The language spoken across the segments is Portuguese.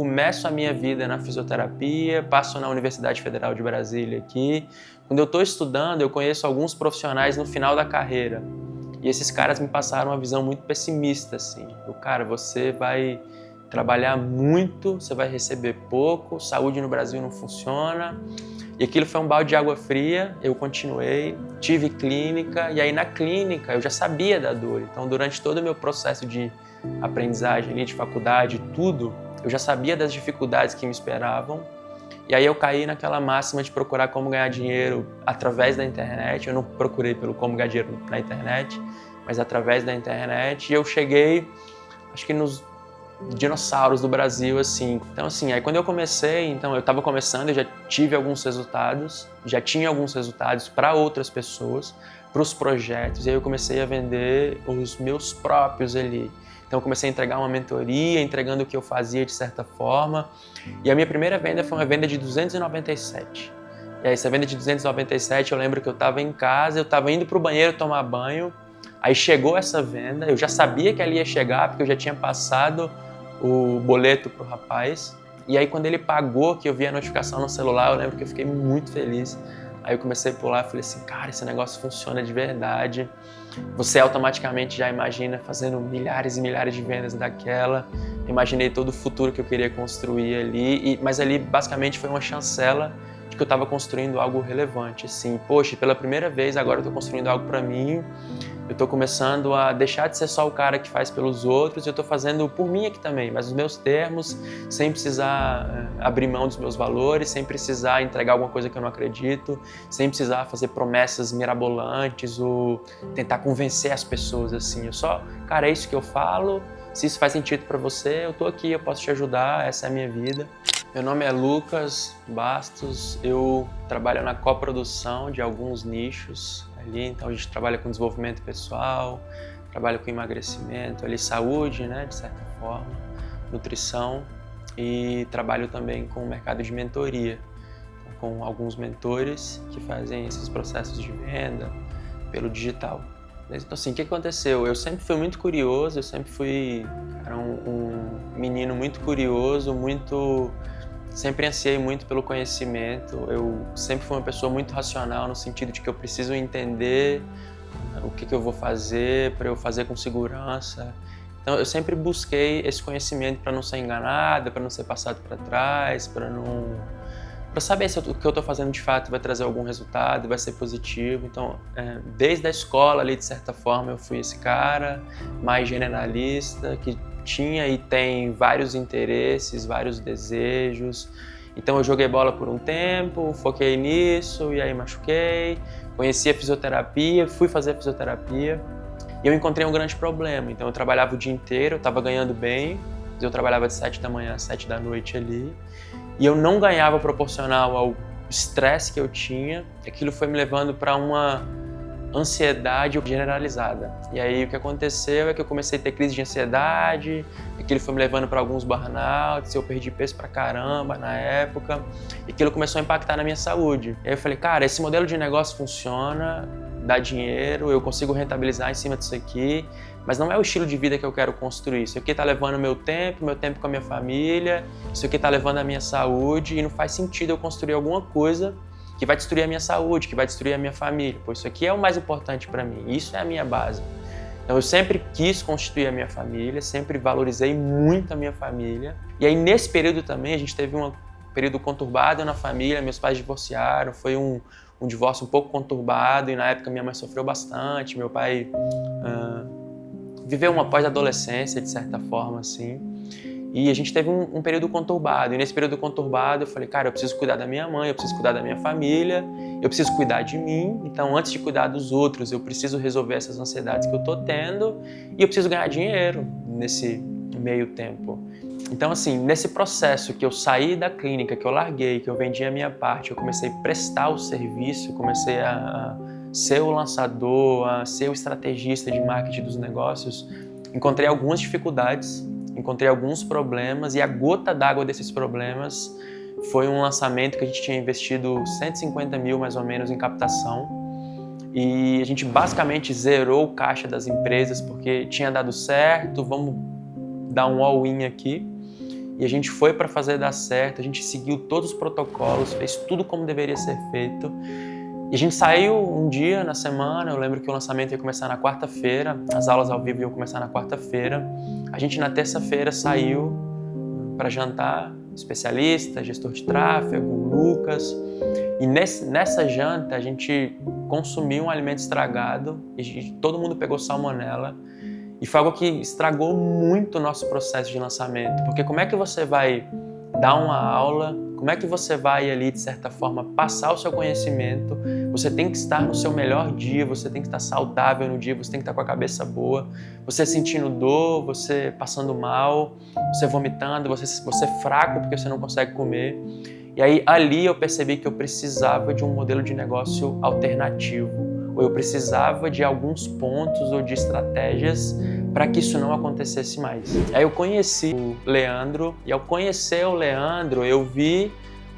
começo a minha vida na fisioterapia, passo na Universidade Federal de Brasília aqui. Quando eu estou estudando, eu conheço alguns profissionais no final da carreira. E esses caras me passaram uma visão muito pessimista, assim. Cara, você vai trabalhar muito, você vai receber pouco, saúde no Brasil não funciona. E aquilo foi um balde de água fria, eu continuei, tive clínica, e aí na clínica eu já sabia da dor. Então, durante todo o meu processo de aprendizagem, de faculdade, tudo, eu já sabia das dificuldades que me esperavam. E aí eu caí naquela máxima de procurar como ganhar dinheiro através da internet. Eu não procurei pelo como ganhar dinheiro na internet, mas através da internet. E eu cheguei, acho que nos dinossauros do Brasil, assim. Então, assim, aí quando eu comecei, então eu estava começando, eu já tive alguns resultados, já tinha alguns resultados para outras pessoas, para os projetos, e aí eu comecei a vender os meus próprios ali. Então eu comecei a entregar uma mentoria, entregando o que eu fazia de certa forma, e a minha primeira venda foi uma venda de 297. E aí essa venda de 297, eu lembro que eu estava em casa, eu estava indo para o banheiro tomar banho, aí chegou essa venda, eu já sabia que ela ia chegar, porque eu já tinha passado o boleto pro rapaz, e aí quando ele pagou, que eu vi a notificação no celular, eu lembro que eu fiquei muito feliz. Aí eu comecei a pular e falei assim, cara, esse negócio funciona de verdade. Você automaticamente já imagina fazendo milhares e milhares de vendas daquela. Imaginei todo o futuro que eu queria construir ali, mas ali basicamente foi uma chancela de que eu estava construindo algo relevante, assim. Poxa, pela primeira vez agora eu estou construindo algo para mim. Eu estou começando a deixar de ser só o cara que faz pelos outros, eu estou fazendo por mim aqui também, mas os meus termos, sem precisar abrir mão dos meus valores, sem precisar entregar alguma coisa que eu não acredito, sem precisar fazer promessas mirabolantes ou tentar convencer as pessoas, assim. Eu só, cara, é isso que eu falo, se isso faz sentido para você, eu estou aqui, eu posso te ajudar, essa é a minha vida. Meu nome é Lucas Bastos, eu trabalho na coprodução de alguns nichos ali, então a gente trabalha com desenvolvimento pessoal, trabalha com emagrecimento, ali saúde, né, de certa forma, nutrição, e trabalho também com o mercado de mentoria, com alguns mentores que fazem esses processos de venda pelo digital. Então assim, o que aconteceu? Eu sempre fui muito curioso, eu sempre fui, cara, um menino muito curioso, sempre ansiei muito pelo conhecimento, eu sempre fui uma pessoa muito racional no sentido de que eu preciso entender o que eu vou fazer, para eu fazer com segurança. Então eu sempre busquei esse conhecimento para não ser enganado, para não ser passado para trás, para saber se o que eu estou fazendo de fato vai trazer algum resultado, vai ser positivo. Então, desde a escola ali, de certa forma, eu fui esse cara mais generalista, que tinha e tem vários interesses, vários desejos. Então eu joguei bola por um tempo, foquei nisso e aí machuquei. Conheci a fisioterapia, fui fazer fisioterapia e eu encontrei um grande problema. Então eu trabalhava o dia inteiro, eu estava ganhando bem, eu trabalhava de 7 da manhã às 7 da noite ali e eu não ganhava proporcional ao estresse que eu tinha. Aquilo foi me levando para uma ansiedade generalizada. E aí o que aconteceu é que eu comecei a ter crise de ansiedade, aquilo foi me levando para alguns burnouts, eu perdi peso pra caramba na época, e aquilo começou a impactar na minha saúde. E aí eu falei, cara, esse modelo de negócio funciona, dá dinheiro, eu consigo rentabilizar em cima disso aqui, mas não é o estilo de vida que eu quero construir. Isso aqui tá levando meu tempo com a minha família, isso aqui tá levando a minha saúde, e não faz sentido eu construir alguma coisa que vai destruir a minha saúde, que vai destruir a minha família. Pô, isso aqui é o mais importante para mim, isso é a minha base. Então eu sempre quis constituir a minha família, sempre valorizei muito a minha família. E aí nesse período também a gente teve um período conturbado na família, meus pais divorciaram, foi um divórcio um pouco conturbado e na época minha mãe sofreu bastante, meu pai viveu uma pós-adolescência de certa forma assim. E a gente teve um período conturbado, e nesse período conturbado eu falei, cara, eu preciso cuidar da minha mãe, eu preciso cuidar da minha família, eu preciso cuidar de mim, então antes de cuidar dos outros, eu preciso resolver essas ansiedades que eu tô tendo, e eu preciso ganhar dinheiro nesse meio tempo. Então assim, nesse processo que eu saí da clínica, que eu larguei, que eu vendi a minha parte, eu comecei a prestar o serviço, comecei a ser o lançador, a ser o estrategista de marketing dos negócios, encontrei algumas dificuldades, encontrei alguns problemas e a gota d'água desses problemas foi um lançamento que a gente tinha investido 150 mil mais ou menos em captação e a gente basicamente zerou o caixa das empresas porque tinha dado certo, vamos dar um all-in aqui e a gente foi para fazer dar certo, a gente seguiu todos os protocolos, fez tudo como deveria ser feito. E a gente saiu um dia na semana, eu lembro que o lançamento ia começar na quarta-feira, as aulas ao vivo iam começar na quarta-feira. A gente na terça-feira saiu para jantar, especialista, gestor de tráfego, Lucas. E nessa janta a gente consumiu um alimento estragado e todo mundo pegou salmonela. E foi algo que estragou muito o nosso processo de lançamento. Porque como é que você vai dar uma aula, como é que você vai ali, de certa forma, passar o seu conhecimento? Você tem que estar no seu melhor dia, você tem que estar saudável no dia, você tem que estar com a cabeça boa, você sentindo dor, você passando mal, você vomitando, você fraco porque você não consegue comer. E aí ali eu percebi que eu precisava de um modelo de negócio alternativo, ou eu precisava de alguns pontos ou de estratégias para que isso não acontecesse mais. Aí eu conheci o Leandro, e ao conhecer o Leandro, eu vi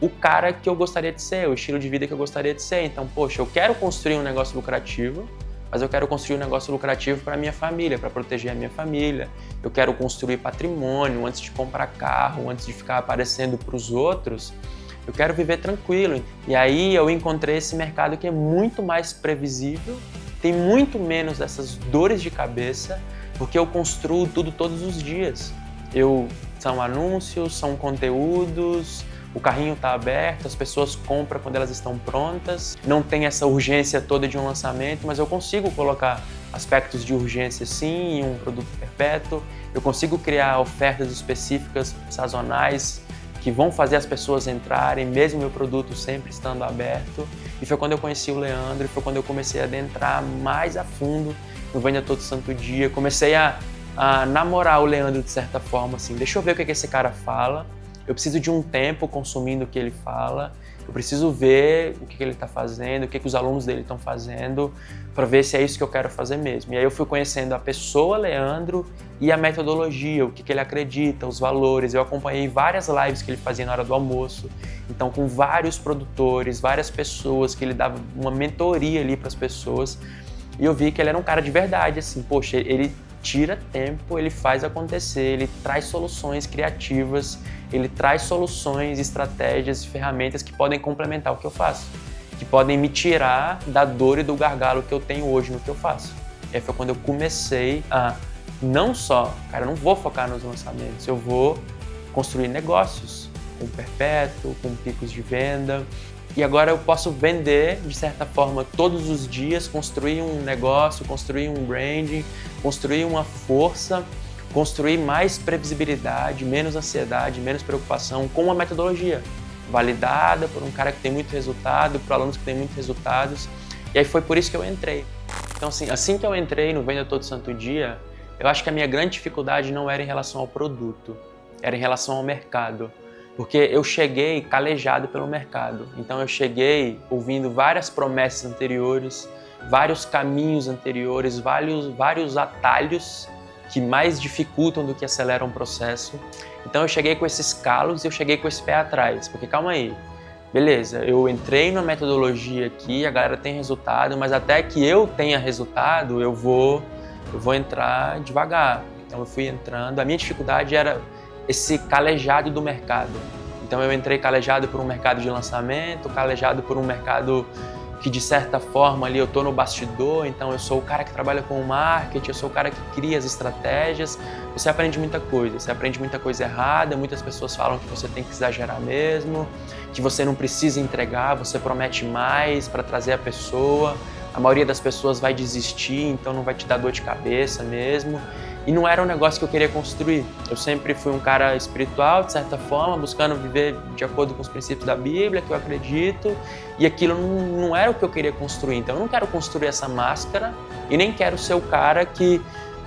o cara que eu gostaria de ser, o estilo de vida que eu gostaria de ser. Então, poxa, eu quero construir um negócio lucrativo, mas eu quero construir um negócio lucrativo para a minha família, para proteger a minha família. Eu quero construir patrimônio antes de comprar carro, antes de ficar aparecendo para os outros. Eu quero viver tranquilo. E aí eu encontrei esse mercado que é muito mais previsível, tem muito menos dessas dores de cabeça, porque eu construo tudo todos os dias. São anúncios, são conteúdos, o carrinho está aberto, as pessoas compram quando elas estão prontas, não tem essa urgência toda de um lançamento, mas eu consigo colocar aspectos de urgência sim em um produto perpétuo, eu consigo criar ofertas específicas, sazonais, que vão fazer as pessoas entrarem, mesmo meu produto sempre estando aberto. E foi quando eu conheci o Leandro, e foi quando eu comecei a adentrar mais a fundo no Venda Todo Santo Dia. Comecei a namorar o Leandro de certa forma, assim, deixa eu ver o que esse cara fala, eu preciso de um tempo consumindo o que ele fala, eu preciso ver o que ele está fazendo, o que os alunos dele estão fazendo, para ver se é isso que eu quero fazer mesmo. E aí eu fui conhecendo a pessoa Leandro e a metodologia, o que ele acredita, os valores. Eu acompanhei várias lives que ele fazia na hora do almoço, então com vários produtores, várias pessoas que ele dava uma mentoria ali para as pessoas, e eu vi que ele era um cara de verdade, assim, poxa, ele tira tempo, ele faz acontecer, ele traz soluções criativas, ele traz soluções, estratégias e ferramentas que podem complementar o que eu faço, que podem me tirar da dor e do gargalo que eu tenho hoje no que eu faço. E aí foi quando eu comecei a não só, cara, eu não vou focar nos lançamentos, eu vou construir negócios com perpétuo, com picos de venda. E agora eu posso vender, de certa forma, todos os dias, construir um negócio, construir um branding, construir uma força, construir mais previsibilidade, menos ansiedade, menos preocupação com uma metodologia validada por um cara que tem muito resultado, por alunos que têm muitos resultados. E aí foi por isso que eu entrei. Então, assim que eu entrei no Venda Todo Santo Dia, eu acho que a minha grande dificuldade não era em relação ao produto, era em relação ao mercado. Porque eu cheguei calejado pelo mercado. Então eu cheguei ouvindo várias promessas anteriores, vários caminhos anteriores, vários atalhos que mais dificultam do que aceleram o processo. Então eu cheguei com esses calos e eu cheguei com esse pé atrás. Porque calma aí, beleza, eu entrei na metodologia aqui, a galera tem resultado, mas até que eu tenha resultado, eu vou entrar devagar. Então eu fui entrando, a minha dificuldade era esse calejado do mercado. Então eu entrei calejado por um mercado de lançamento, calejado por um mercado que de certa forma ali eu estou no bastidor, então eu sou o cara que trabalha com o marketing, eu sou o cara que cria as estratégias. Você aprende muita coisa errada, muitas pessoas falam que você tem que exagerar mesmo, que você não precisa entregar, você promete mais para trazer a pessoa, a maioria das pessoas vai desistir, então não vai te dar dor de cabeça mesmo. E não era um negócio que eu queria construir. Eu sempre fui um cara espiritual, de certa forma, buscando viver de acordo com os princípios da Bíblia, que eu acredito, e aquilo não era o que eu queria construir. Então eu não quero construir essa máscara e nem quero ser o cara que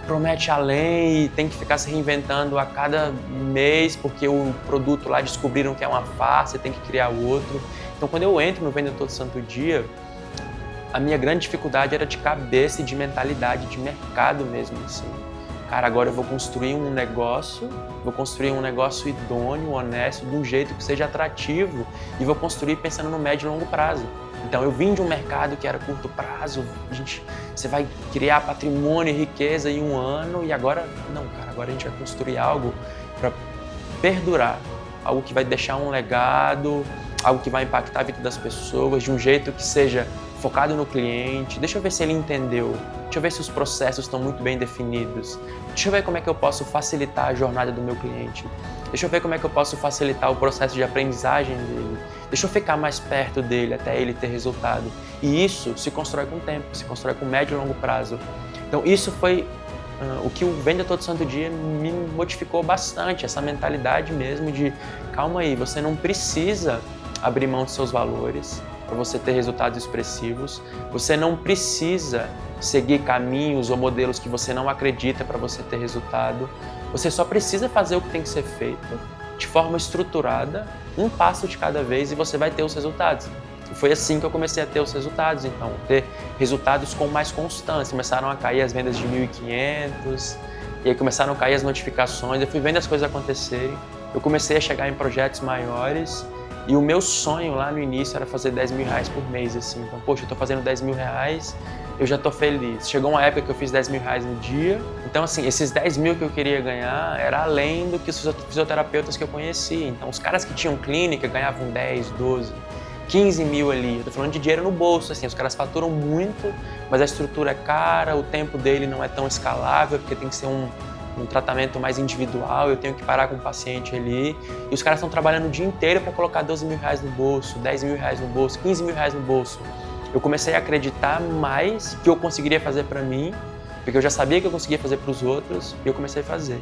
promete além e tem que ficar se reinventando a cada mês porque o produto lá descobriram que é uma farsa e tem que criar outro. Então quando eu entro no Venda Todo Santo Dia, a minha grande dificuldade era de cabeça e de mentalidade, de mercado mesmo, assim. Cara, agora eu vou construir um negócio idôneo, honesto, de um jeito que seja atrativo e vou construir pensando no médio e longo prazo. Então eu vim de um mercado que era curto prazo, você vai criar patrimônio e riqueza em um ano e agora, não, cara, agora a gente vai construir algo para perdurar, algo que vai deixar um legado, algo que vai impactar a vida das pessoas de um jeito que seja focado no cliente. Deixa eu ver se ele entendeu, deixa eu ver se os processos estão muito bem definidos, deixa eu ver como é que eu posso facilitar a jornada do meu cliente, deixa eu ver como é que eu posso facilitar o processo de aprendizagem dele, deixa eu ficar mais perto dele até ele ter resultado. E isso se constrói com o tempo, se constrói com médio e longo prazo. Então isso foi o que o Venda Todo Santo Dia me modificou bastante, essa mentalidade mesmo de calma aí, você não precisa abrir mão dos seus valores para você ter resultados expressivos, você não precisa seguir caminhos ou modelos que você não acredita para você ter resultado, você só precisa fazer o que tem que ser feito de forma estruturada, um passo de cada vez e você vai ter os resultados. E foi assim que eu comecei a ter os resultados, então, ter resultados com mais constância. Começaram a cair as vendas de 1.500, e aí começaram a cair as notificações, eu fui vendo as coisas acontecerem, eu comecei a chegar em projetos maiores, e o meu sonho lá no início era fazer 10 mil reais por mês, assim. Então, poxa, eu tô fazendo 10 mil reais, eu já tô feliz. Chegou uma época que eu fiz 10 mil reais no dia, então, assim, esses 10 mil que eu queria ganhar era além do que os fisioterapeutas que eu conhecia. Então, os caras que tinham clínica ganhavam 10, 12, 15 mil ali. Eu tô falando de dinheiro no bolso, assim, os caras faturam muito, mas a estrutura é cara, o tempo dele não é tão escalável, porque tem que ser um tratamento mais individual, eu tenho que parar com o paciente ali, e os caras estão trabalhando o dia inteiro para colocar 12 mil reais no bolso, 10 mil reais no bolso, 15 mil reais no bolso. Eu comecei a acreditar mais que eu conseguiria fazer para mim, porque eu já sabia que eu conseguia fazer para os outros, e eu comecei a fazer.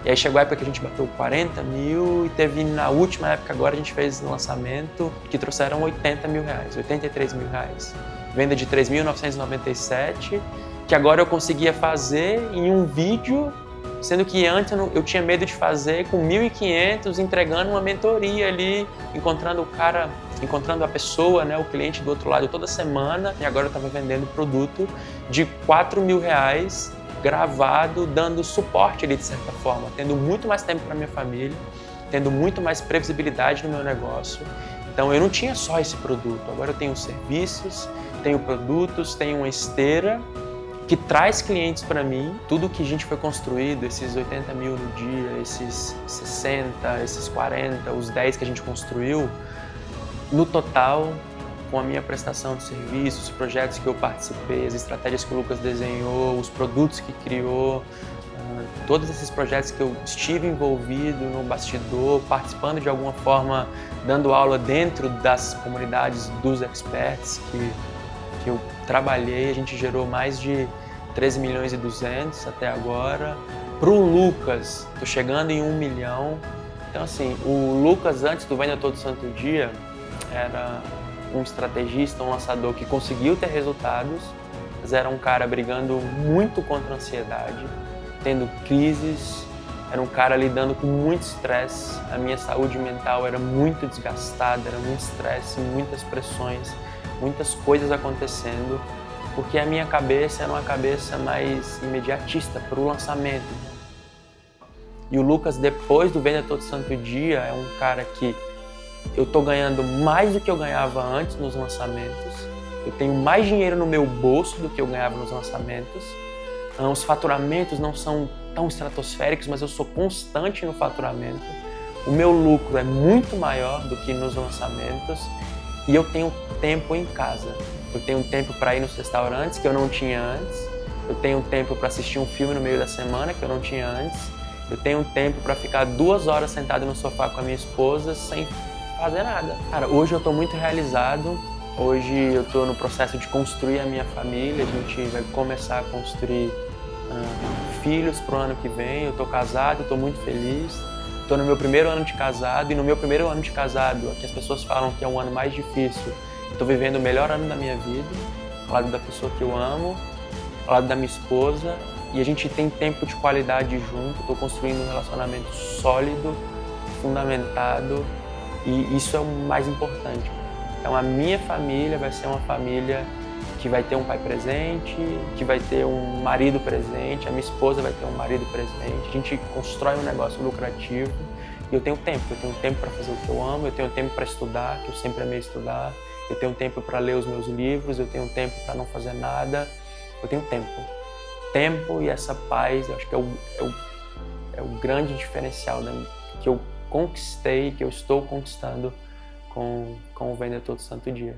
E aí chegou a época que a gente bateu 40 mil, e teve na última época agora a gente fez um lançamento que trouxeram 80 mil reais, 83 mil reais. Venda de 3.997, que agora eu conseguia fazer em um vídeo, sendo que antes eu tinha medo de fazer com 1.500, entregando uma mentoria ali, encontrando o cara, encontrando a pessoa, né, o cliente do outro lado toda semana, e agora eu estava vendendo produto de 4 mil reais, gravado, dando suporte ali de certa forma, tendo muito mais tempo para minha família, tendo muito mais previsibilidade no meu negócio. Então eu não tinha só esse produto, agora eu tenho serviços, tenho produtos, tenho uma esteira, que traz clientes para mim. Tudo que a gente foi construído, esses 80 mil no dia, esses 60, esses 40, os 10 que a gente construiu, no total, com a minha prestação de serviços, os projetos que eu participei, as estratégias que o Lucas desenhou, os produtos que criou, todos esses projetos que eu estive envolvido no bastidor, participando de alguma forma, dando aula dentro das comunidades dos experts que eu trabalhei, a gente gerou mais de 13 milhões e 200 até agora. Para o Lucas, estou chegando em 1 milhão. Então assim, o Lucas antes do Venda Todo Santo Dia era um estrategista, um lançador que conseguiu ter resultados, mas era um cara brigando muito contra a ansiedade, tendo crises, era um cara lidando com muito estresse, a minha saúde mental era muito desgastada, era muito estresse, muitas pressões, muitas coisas acontecendo, porque a minha cabeça era uma cabeça mais imediatista para o lançamento. E o Lucas, depois do Venda Todo Santo Dia, é um cara que eu estou ganhando mais do que eu ganhava antes nos lançamentos, eu tenho mais dinheiro no meu bolso do que eu ganhava nos lançamentos, os faturamentos não são tão estratosféricos, mas eu sou constante no faturamento, o meu lucro é muito maior do que nos lançamentos, e eu tenho tempo em casa. Eu tenho tempo para ir nos restaurantes que eu não tinha antes. Eu tenho tempo para assistir um filme no meio da semana que eu não tinha antes. Eu tenho tempo para ficar 2 horas sentado no sofá com a minha esposa sem fazer nada. Cara, hoje eu estou muito realizado. Hoje eu estou no processo de construir a minha família. A gente vai começar a construir filhos para o ano que vem. Eu estou casado, estou muito feliz. Estou no meu primeiro ano de casado, e no meu primeiro ano de casado, que as pessoas falam que é um ano mais difícil, estou vivendo o melhor ano da minha vida, ao lado da pessoa que eu amo, ao lado da minha esposa, e a gente tem tempo de qualidade junto. Estou construindo um relacionamento sólido, fundamentado, e isso é o mais importante. Então a minha família vai ser uma família que vai ter um pai presente, que vai ter um marido presente, a minha esposa vai ter um marido presente, a gente constrói um negócio lucrativo, e eu tenho tempo para fazer o que eu amo, eu tenho tempo para estudar, que eu sempre amei estudar, eu tenho tempo para ler os meus livros, eu tenho tempo para não fazer nada, eu tenho tempo. Tempo e essa paz, eu acho que é o grande diferencial que eu conquistei, que eu estou conquistando com o Vender Todo Santo Dia.